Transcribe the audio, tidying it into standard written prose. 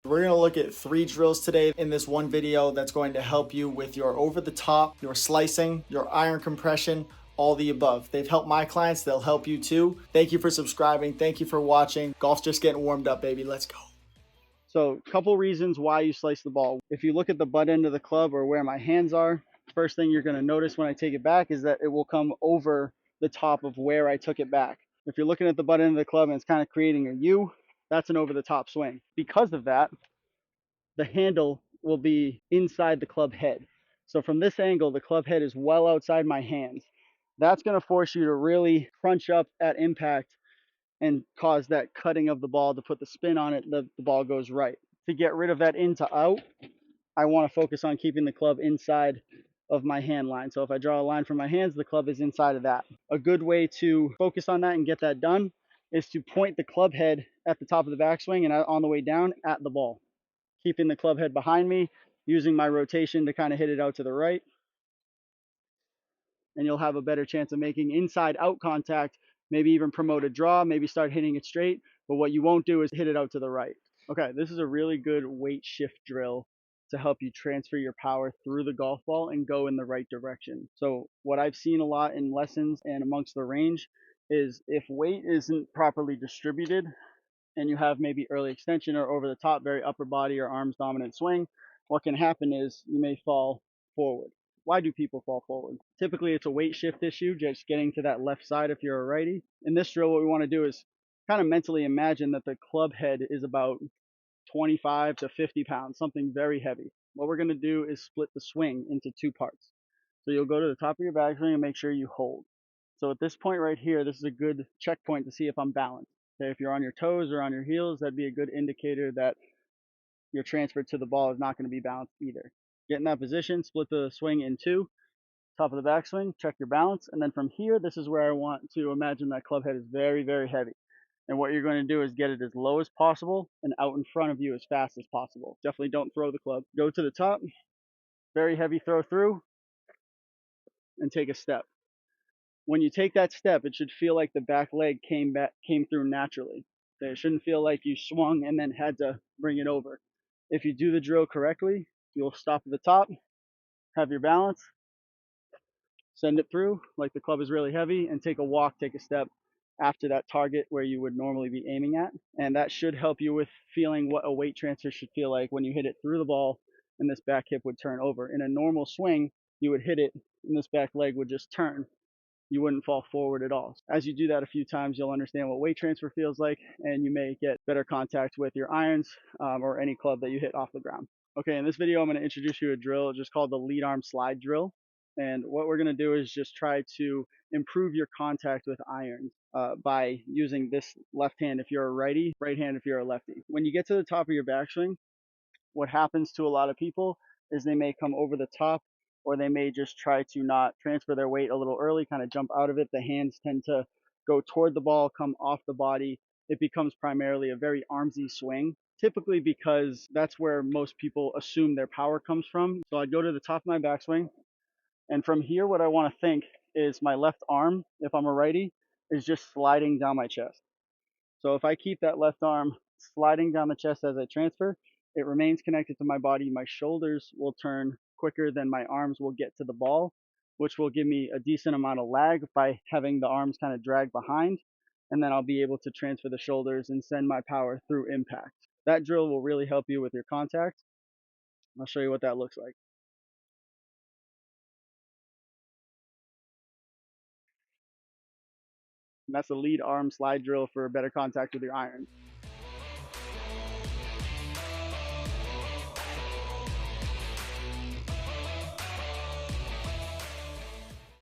We're going to look at 3 drills today in this one video that's going to help you with your over the top, your slicing, your iron compression, all the above. They've helped my clients, they'll help you too. Thank you for subscribing, thank you for watching. Golf's just getting warmed up, baby. Let's go. So a couple reasons why you slice the ball. If you look at the butt end of the club or where my hands are, first thing you're going to notice when I take it back is that it will come over the top of where I took it back. If you're looking at the butt end of the club and it's kind of creating a U, that's an over the top swing. Because of that, the handle will be inside the club head. So from this angle, the club head is well outside my hands. That's going to force you to really crunch up at impact and cause that cutting of the ball to put the spin on it, the ball goes right. To get rid of that in to out, I want to focus on keeping the club inside of my hand line. So if I draw a line from my hands, the club is inside of that. A good way to focus on that and get that done is to point the club head at the top of the backswing and on the way down at the ball, keeping the club head behind me, using my rotation to kind of hit it out to the right. And you'll have a better chance of making inside out contact, maybe even promote a draw, maybe start hitting it straight. But what you won't do is hit it out to the right. Okay, this is a really good weight shift drill to help you transfer your power through the golf ball and go in the right direction. So what I've seen a lot in lessons and amongst the range is if weight isn't properly distributed and you have maybe early extension or over the top, very upper body or arms dominant swing, what can happen is you may fall forward. Why do people fall forward? Typically, it's a weight shift issue, just getting to that left side if you're a righty. In this drill, what we want to do is kind of mentally imagine that the club head is about 25 to 50 pounds, something very heavy. What we're going to do is split the swing into 2 parts. So you'll go to the top of your backswing and make sure you hold. So at this point right here, this is a good checkpoint to see if I'm balanced. Okay, if you're on your toes or on your heels, that'd be a good indicator that your transfer to the ball is not going to be balanced either. Get in that position, split the swing in 2, top of the backswing, check your balance, and then from here, this is where I want to imagine that club head is very, very heavy. And what you're going to do is get it as low as possible and out in front of you as fast as possible. Definitely don't throw the club. Go to the top, very heavy throw through, and take a step. When you take that step, it should feel like the back leg came through naturally. It shouldn't feel like you swung and then had to bring it over. If you do the drill correctly, you'll stop at the top, have your balance, send it through like the club is really heavy, and take a walk, take a step after that target where you would normally be aiming at. And that should help you with feeling what a weight transfer should feel like when you hit it through the ball and this back hip would turn over. In a normal swing, you would hit it and this back leg would just turn. You wouldn't fall forward at all. As you do that a few times, you'll understand what weight transfer feels like, and you may get better contact with your irons or any club that you hit off the ground. Okay, in this video, I'm going to introduce you to a drill just called the lead arm slide drill. And what we're going to do is just try to improve your contact with irons by using this left hand if you're a righty, right hand if you're a lefty. When you get to the top of your backswing, what happens to a lot of people is they may come over the top or they may just try to not transfer their weight a little early, kind of jump out of it. The hands tend to go toward the ball, come off the body. It becomes primarily a very armsy swing, typically because that's where most people assume their power comes from. So I'd go to the top of my backswing, and from here, what I want to think is my left arm, if I'm a righty, is just sliding down my chest. So if I keep that left arm sliding down the chest as I transfer, it remains connected to my body. My shoulders will turn quicker than my arms will get to the ball, which will give me a decent amount of lag by having the arms kind of drag behind. And then I'll be able to transfer the shoulders and send my power through impact. That drill will really help you with your contact. I'll show you what that looks like. And that's the lead arm slide drill for better contact with your irons.